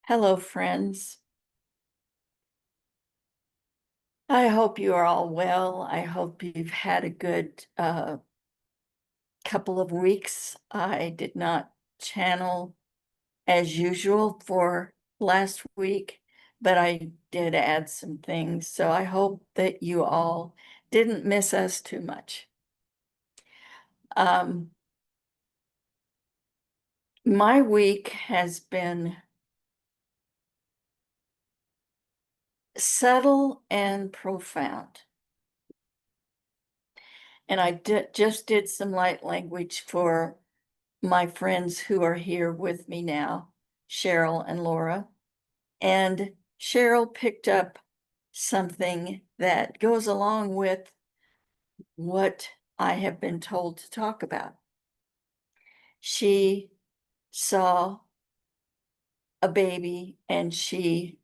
Hello, friends. I hope you are all well. I hope you've had a good couple of weeks. I did not channel as usual for last week, but I did add some things. So I hope that you all didn't miss us too much. My week has been subtle and profound. And I just did some light language for my friends who are here with me now, Cheryl and Laura. And Cheryl picked up something that goes along with what I have been told to talk about. She saw a baby and she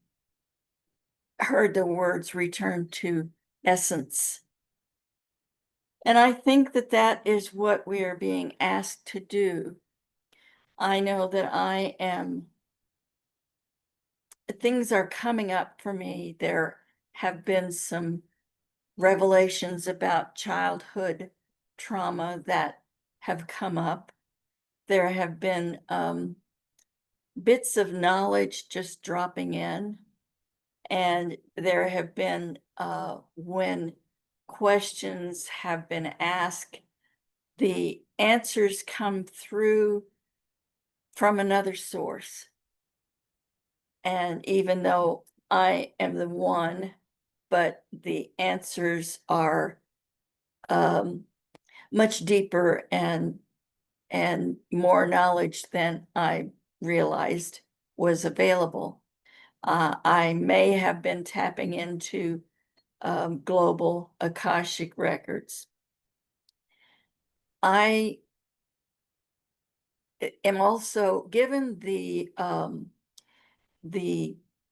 heard the words return to essence. And I think that that is what we are being asked to do. I know that things are coming up for me. There have been some revelations about childhood trauma that have come up. There have been bits of knowledge just dropping in, and there have been when questions have been asked, the answers come through from another source. And even though I am the one, but the answers are much deeper and more knowledge than I realized was available. I may have been tapping into global Akashic records. I am also given the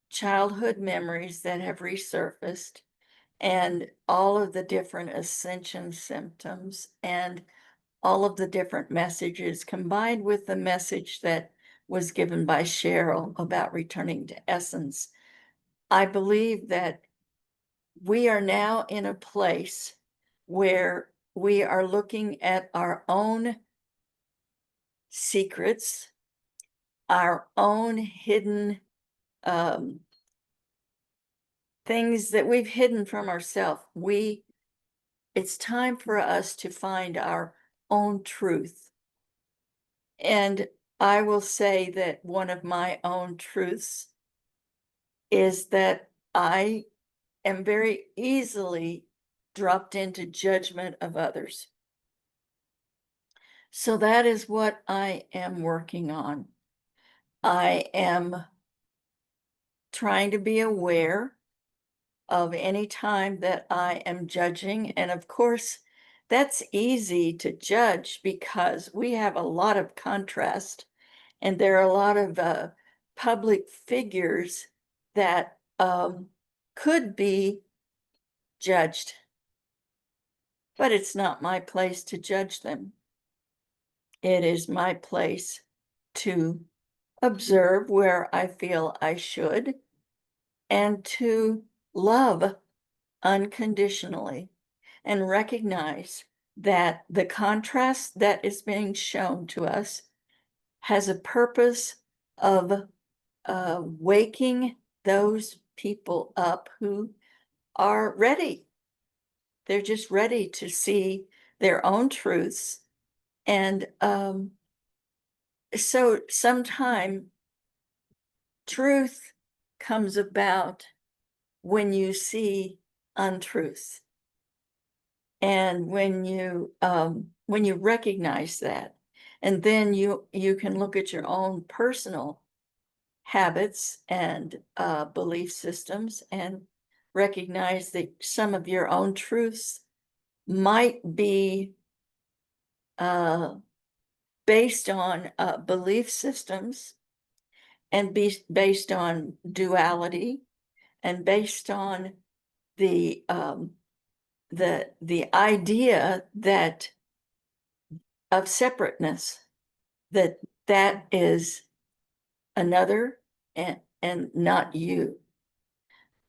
childhood memories that have resurfaced and all of the different ascension symptoms and all of the different messages combined with the message that was given by Cheryl about returning to essence. I believe that we are now in a place where we are looking at our own secrets, our own hidden things that we've hidden from ourselves. It's time for us to find our own truth. And I will say that one of my own truths is that I am very easily dropped into judgment of others. So that is what I am working on. I am trying to be aware of any time that I am judging. And of course, that's easy to judge because we have a lot of contrast and there are a lot of public figures that could be judged, but it's not my place to judge them. It is my place to observe where I feel I should and to love unconditionally and recognize that the contrast that is being shown to us has a purpose of waking those people up who are ready. They're just ready to see their own truths. And so sometime truth comes about when you see untruth. And when you recognize that, and then you can look at your own personal habits and belief systems and recognize that some of your own truths might be based on belief systems and be based on duality and based on the idea that of separateness, that is another and not you.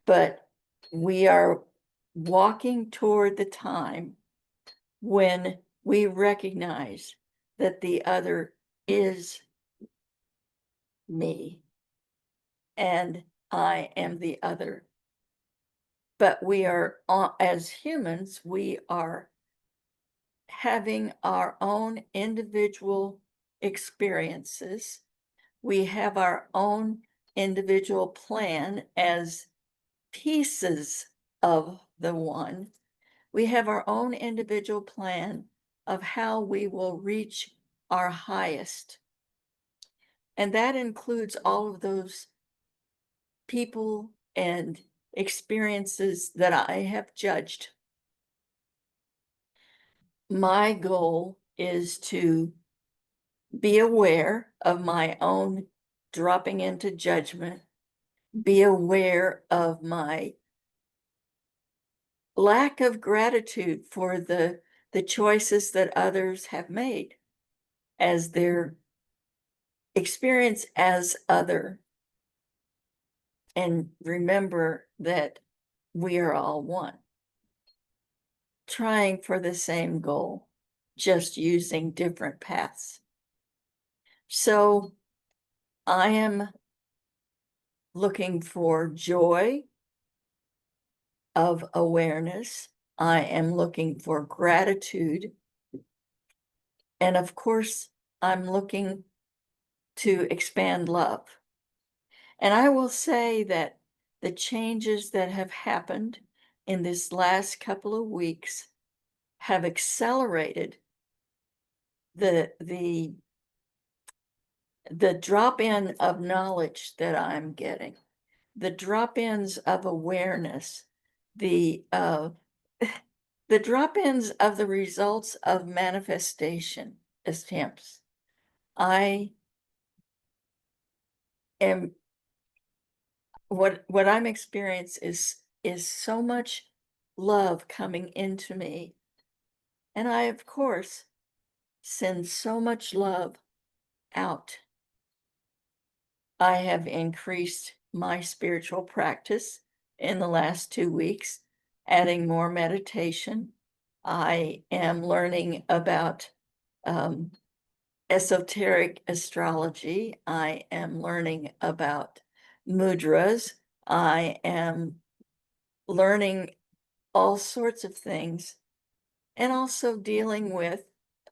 But we are walking toward the time when we recognize that the other is me and I am the other. But we are, as humans, we are having our own individual experiences. We have our own individual plan as pieces of the one. We have our own individual plan of how we will reach our highest. And that includes all of those people and experiences that I have judged. My goal is to be aware of my own dropping into judgment, be aware of my lack of gratitude for the choices that others have made as their experience as other, and remember that we are all one, trying for the same goal, just using different paths. So I am looking for joy of awareness. I am looking for gratitude. And of course, I'm looking to expand love. And I will say that the changes that have happened in this last couple of weeks have accelerated the drop-in of knowledge that I'm getting, the drop-ins of awareness, the the drop-ins of the results of manifestation attempts. I am what I'm experiencing is so much love coming into me. And I, of course, send so much love out. I have increased my spiritual practice in the last 2 weeks, adding more meditation. I am learning about esoteric astrology. I am learning about mudras. I am learning all sorts of things, and also dealing with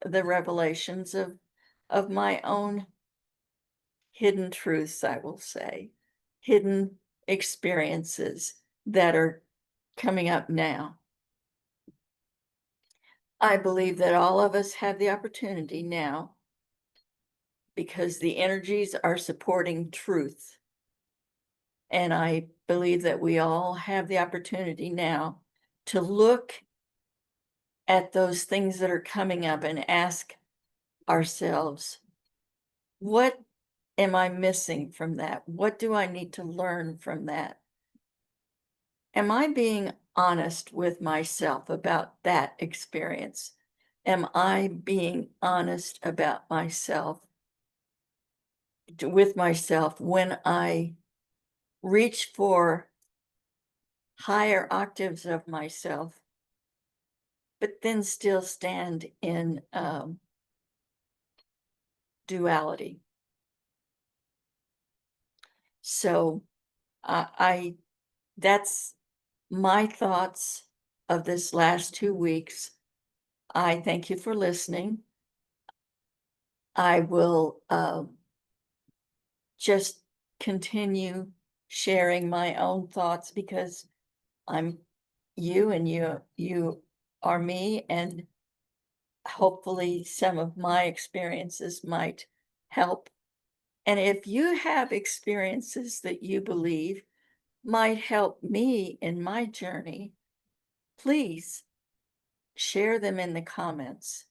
the revelations of my own hidden truths, I will say, hidden experiences that are coming up now. I believe that all of us have the opportunity now, because the energies are supporting truth. And I believe that we all have the opportunity now to look at those things that are coming up and ask ourselves, what am I missing from that? What do I need to learn from that? Am I being honest with myself about that experience? Am I being honest about myself, with myself, when I reach for higher octaves of myself, but then still stand in duality? So I that's my thoughts of this last 2 weeks. I thank you for listening. I will just continue sharing my own thoughts, because I'm you and you are me, and hopefully some of my experiences might help. And if you have experiences that you believe might help me in my journey, please share them in the comments.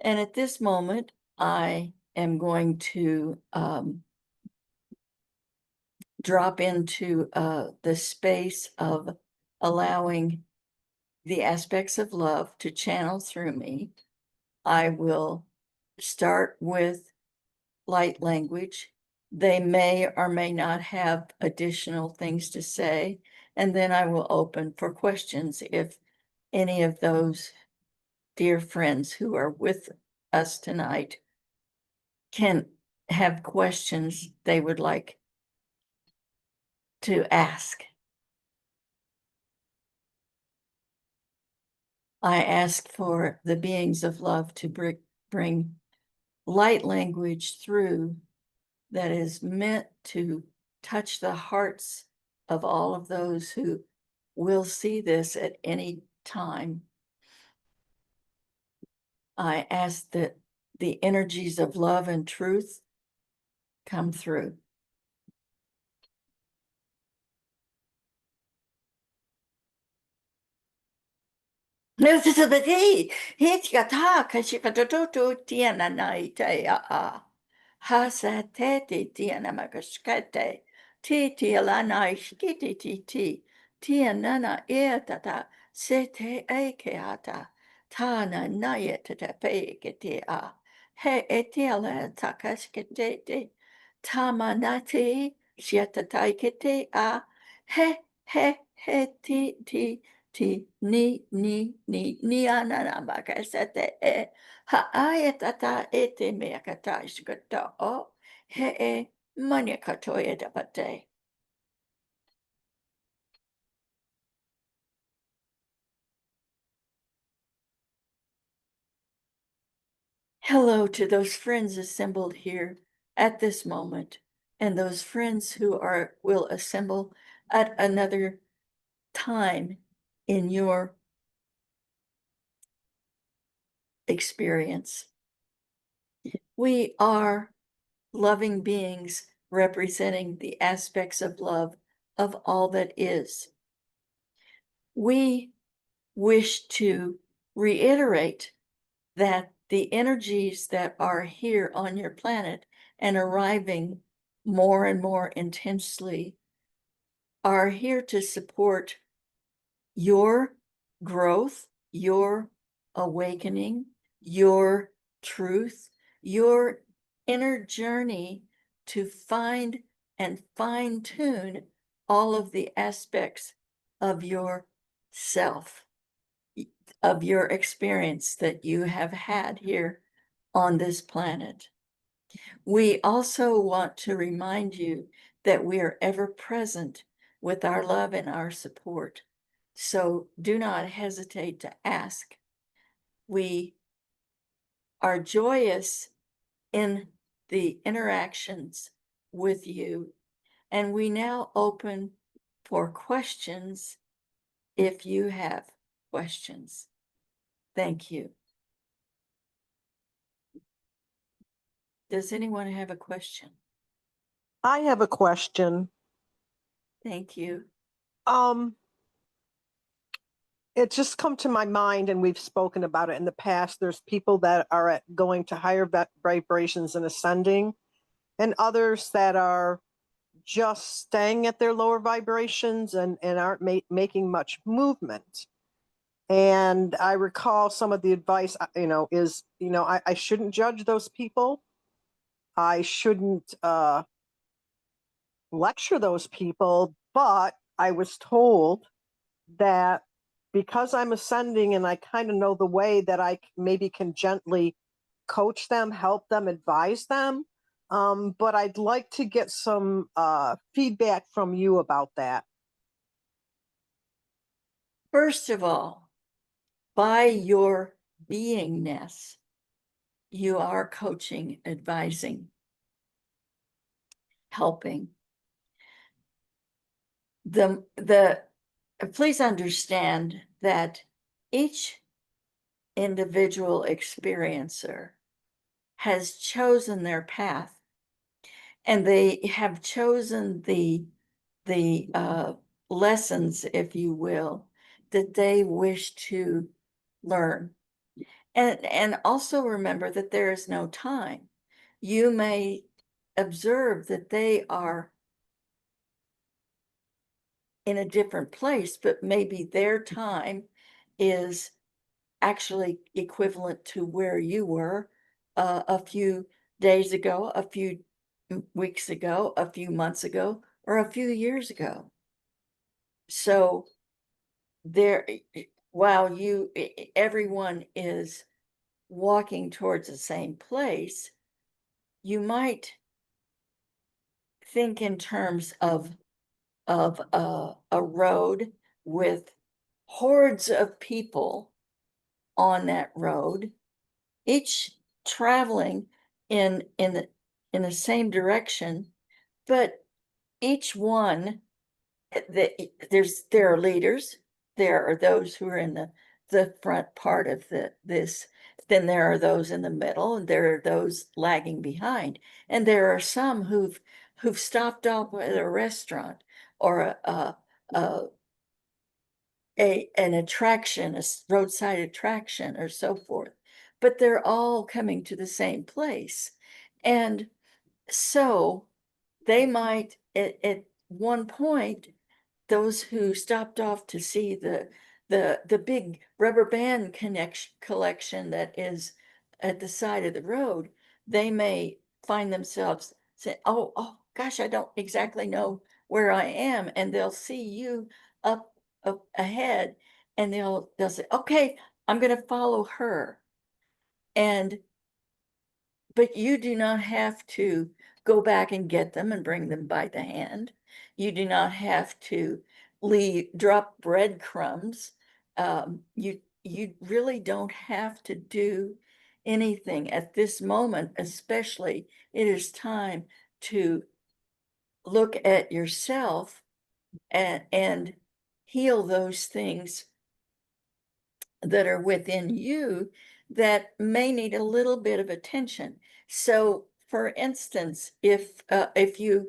And at this moment, I am going to drop into the space of allowing the aspects of love to channel through me. I will start with light language, They may or may not have additional things to say, and then I will open for questions if any of those dear friends who are with us tonight can have questions they would like to ask. I ask for the beings of love to bring light language through that is meant to touch the hearts of all of those who will see this at any time. I ask that the energies of love and truth come through. Elizabeth, Hitchata, Kashikatoto, Tiana Naite, Hasate, Tiana Magaskate, Titi Alana Ishkiti Titi, Tianana Eatata, Sete Akeata, Tana Nayetata Peketea, He Etiala Takaskete, Tamanati, Shiatataikete, He, ti ni anana makasete haayatata ete meakata ishkata o he maniakatoya dabate. Hello to those friends assembled here at this moment, and those friends who will assemble at another time in your experience. We are loving beings representing the aspects of love of all that is. We wish to reiterate that the energies that are here on your planet and arriving more and more intensely are here to support your growth, your awakening, your truth, your inner journey to find and fine tune all of the aspects of your self, of your experience that you have had here on this planet. We also want to remind you that we are ever present with our love and our support. So do not hesitate to ask. We are joyous in the interactions with you, and we now open for questions if you have questions. Thank you. Does anyone have a question? I have a question. Thank you. It just come to my mind, and we've spoken about it in the past. There's people that are going to higher vibrations and ascending, and others that are just staying at their lower vibrations and aren't making much movement. And I recall some of the advice, is, I shouldn't judge those people. I shouldn't lecture those people, but I was told that because I'm ascending and I kind of know the way, that I maybe can gently coach them, help them, advise them. But I'd like to get some feedback from you about that. First of all, by your beingness, you are coaching, advising, helping. Please understand that each individual experiencer has chosen their path, and they have chosen the lessons, if you will, that they wish to learn. And also remember that there is no time. You may observe that they are in a different place, but maybe their time is actually equivalent to where you were a few days ago, a few weeks ago, a few months ago, or a few years ago. So there, while everyone is walking towards the same place, you might think in terms of a road with hordes of people on that road, each traveling in the same direction, but each one, there are leaders, there are those who are in the front part of this, then there are those in the middle, and there are those lagging behind, and there are some who've stopped off at a restaurant or an attraction, roadside attraction or so forth, but they're all coming to the same place. And so they might, at one point, those who stopped off to see the big rubber band connection collection that is at the side of the road, they may find themselves say, oh gosh, I don't exactly know where I am. And they'll see you up ahead, and they'll say, okay, I'm gonna follow her. And but you do not have to go back and get them and bring them by the hand. You do not have to drop breadcrumbs. You really don't have to do anything at this moment, especially. It is time to look at yourself and heal those things that are within you that may need a little bit of attention. So, for instance, if you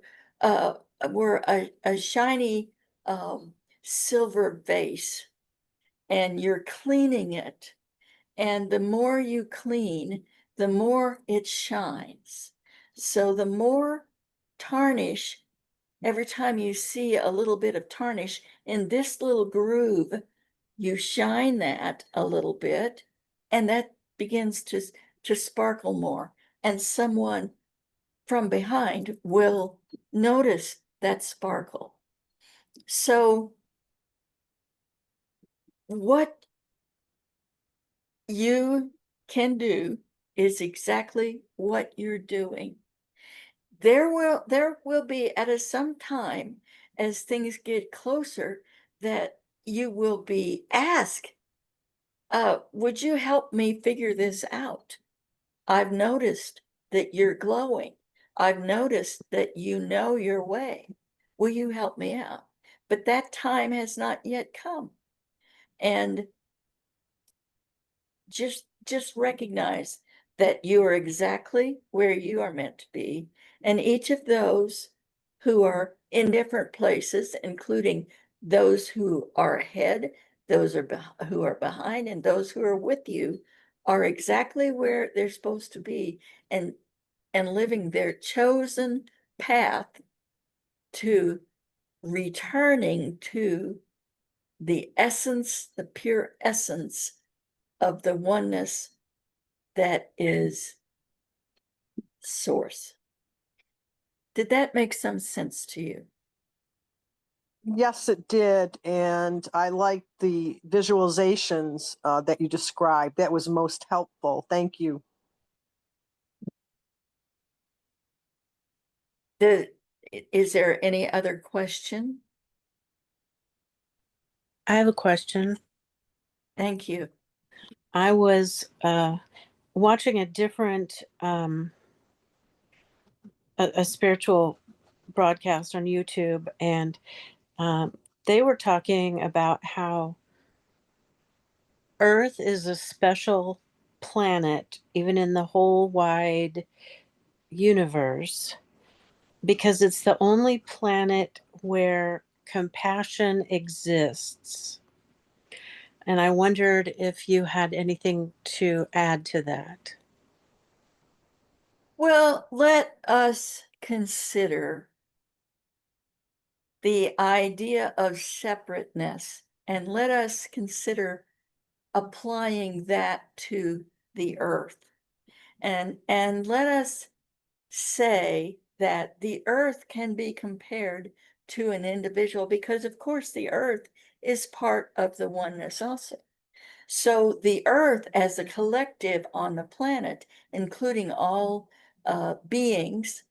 were a shiny silver vase and you're cleaning it, and the more you clean, the more it shines. So the more tarnish, every time you see a little bit of tarnish in this little groove, you shine that a little bit, and that begins to sparkle more. And someone from behind will notice that sparkle. So what you can do is exactly what you're doing. There will be at some time, as things get closer, that you will be asked, would you help me figure this out? I've noticed that you're glowing. I've noticed that you know your way. Will you help me out? But that time has not yet come. And just recognize that you are exactly where you are meant to be. And each of those who are in different places, including those who are ahead, those who are behind, and those who are with you, are exactly where they're supposed to be, and living their chosen path to returning to the essence, the pure essence of the oneness that is source. Did that make some sense to you? Yes, it did. And I like the visualizations that you described. That was most helpful. Thank you. Is there any other question? I have a question. Thank you. I was watching a different a spiritual broadcast on YouTube, and they were talking about how Earth is a special planet, even in the whole wide universe, because it's the only planet where compassion exists. And I wondered if you had anything to add to that. Well, let us consider the idea of separateness, and let us consider applying that to the earth. And let us say that the earth can be compared to an individual because, of course, the earth is part of the oneness also. So the earth as a collective on the planet, including all beings,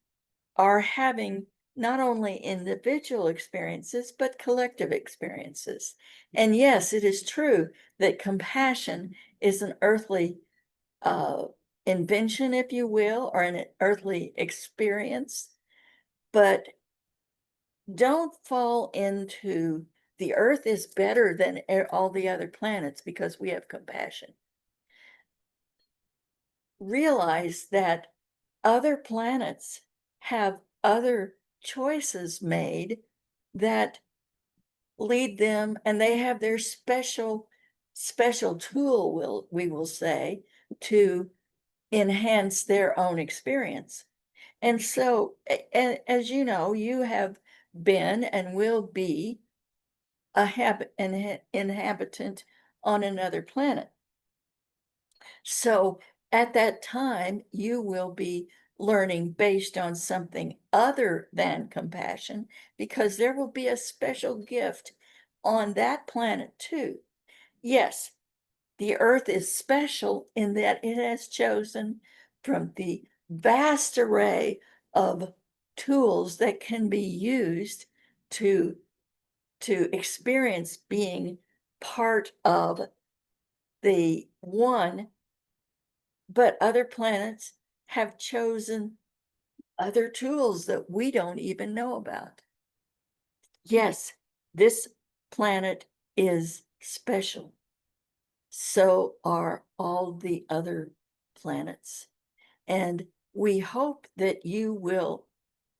are having not only individual experiences, but collective experiences. And yes, it is true that compassion is an earthly uh, invention, if you will, or an earthly experience, but don't fall into the earth is better than all the other planets because we have compassion. Realize that other planets have other choices made that lead them, and they have their special tool, we will say, to enhance their own experience. And so, as you know, you have been and will be an inhabitant on another planet. So at that time, you will be learning based on something other than compassion, because there will be a special gift on that planet too. Yes, the earth is special in that it has chosen from the vast array of tools that can be used to experience being part of the one, but other planets have chosen other tools that we don't even know about. Yes, this planet is special. So are all the other planets. And we hope that you will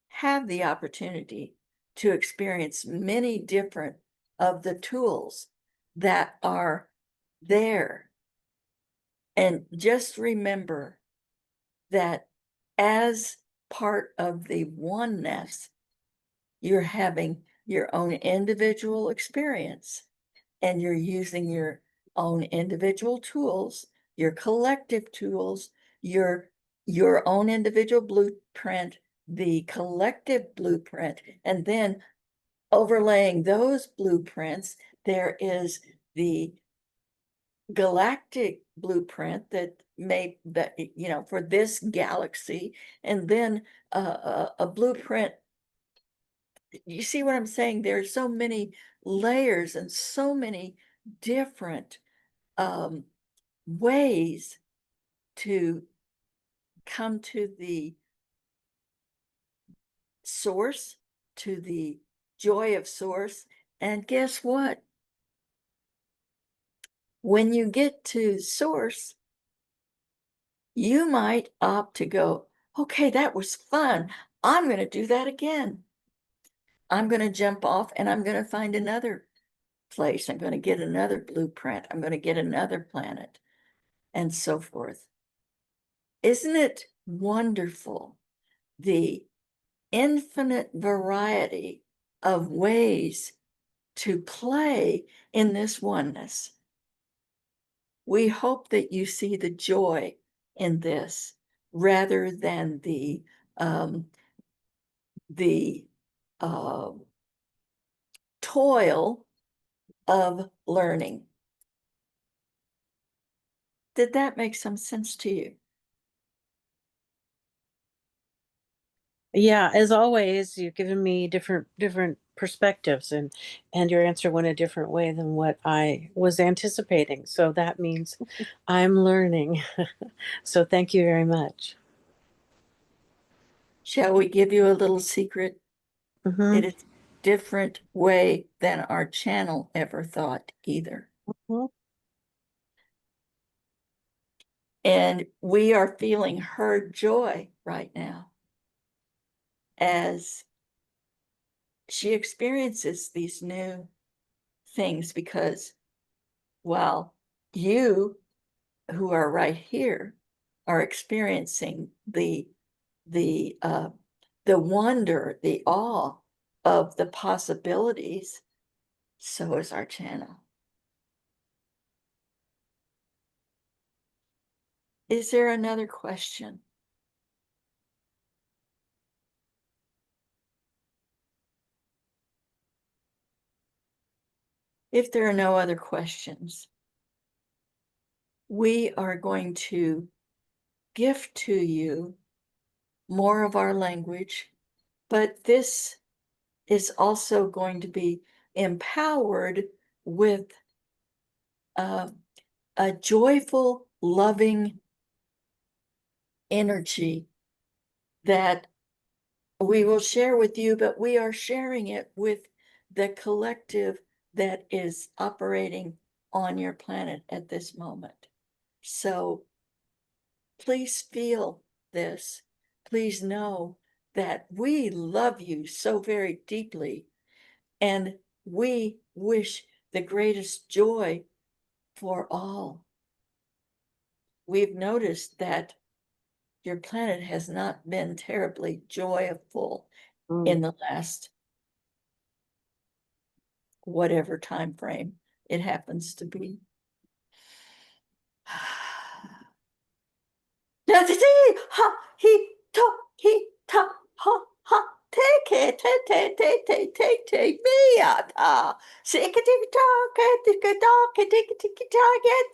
have the opportunity to experience many different of the tools that are there. And just remember that as part of the oneness, you're having your own individual experience and you're using your own individual tools, your collective tools, your own individual blueprint, the collective blueprint, and then overlaying those blueprints, there is the galactic blueprint for this galaxy, and then a blueprint. You see what I'm saying? There's so many layers and so many different um, ways to come to the source, to the joy of source. And guess what? When you get to source, you might opt to go, okay, that was fun. I'm going to do that again. I'm going to jump off and I'm going to find another place. I'm going to get another blueprint. I'm going to get another planet, and so forth. Isn't it wonderful? The infinite variety of ways to play in this oneness. We hope that you see the joy in this rather than um, the uh, toil of learning. Did that make some sense to you? Yeah, as always, you've given me different perspectives, and your answer went a different way than what I was anticipating. So that means I'm learning. So thank you very much. Shall we give you a little secret? Hmm. It is a different way than our channel ever thought either. And we are feeling her joy right now as she experiences these new things, because, well, you who are right here are experiencing the uh, the wonder, the awe of the possibilities. So is our channel. Is there another question? if there are no other questions, we are going to gift to you more of our language, but this is also going to be empowered with uh, a joyful, loving energy that we will share with you, but we are sharing it with the collective that is operating on your planet at this moment. So please feel this. Please know that we love you so very deeply, and we wish the greatest joy for all. We've noticed that your planet has not been terribly joyful in the last whatever time frame it happens to be. Ha he to he ta ha ha take me ata sikati ta get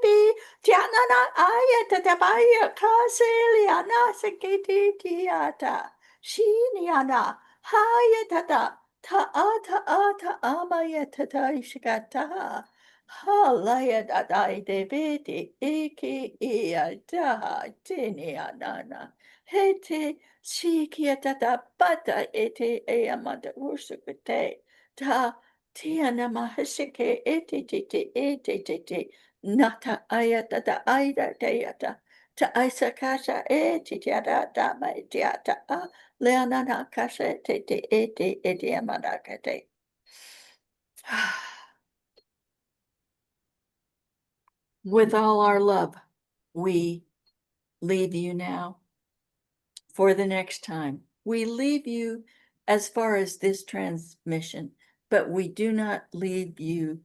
be tiana na ayata ta baya kaseliana sikati tiata shiniana hayata ta ata amayata ta ishikata halaya da da de bete eke ea da tene anana hete sikia da da bata ete e amanda ursukate ta tiana mahasike ete te nata ayata da aida deata ta isakasha ete tiada da ma tiata a leanana kasha te ete ete amanda kate. With all our love, we leave you now for the next time. We leave you as far as this transmission, but we do not leave you.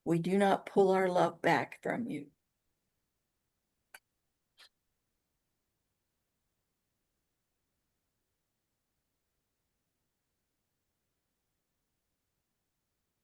We do not pull our love back from you.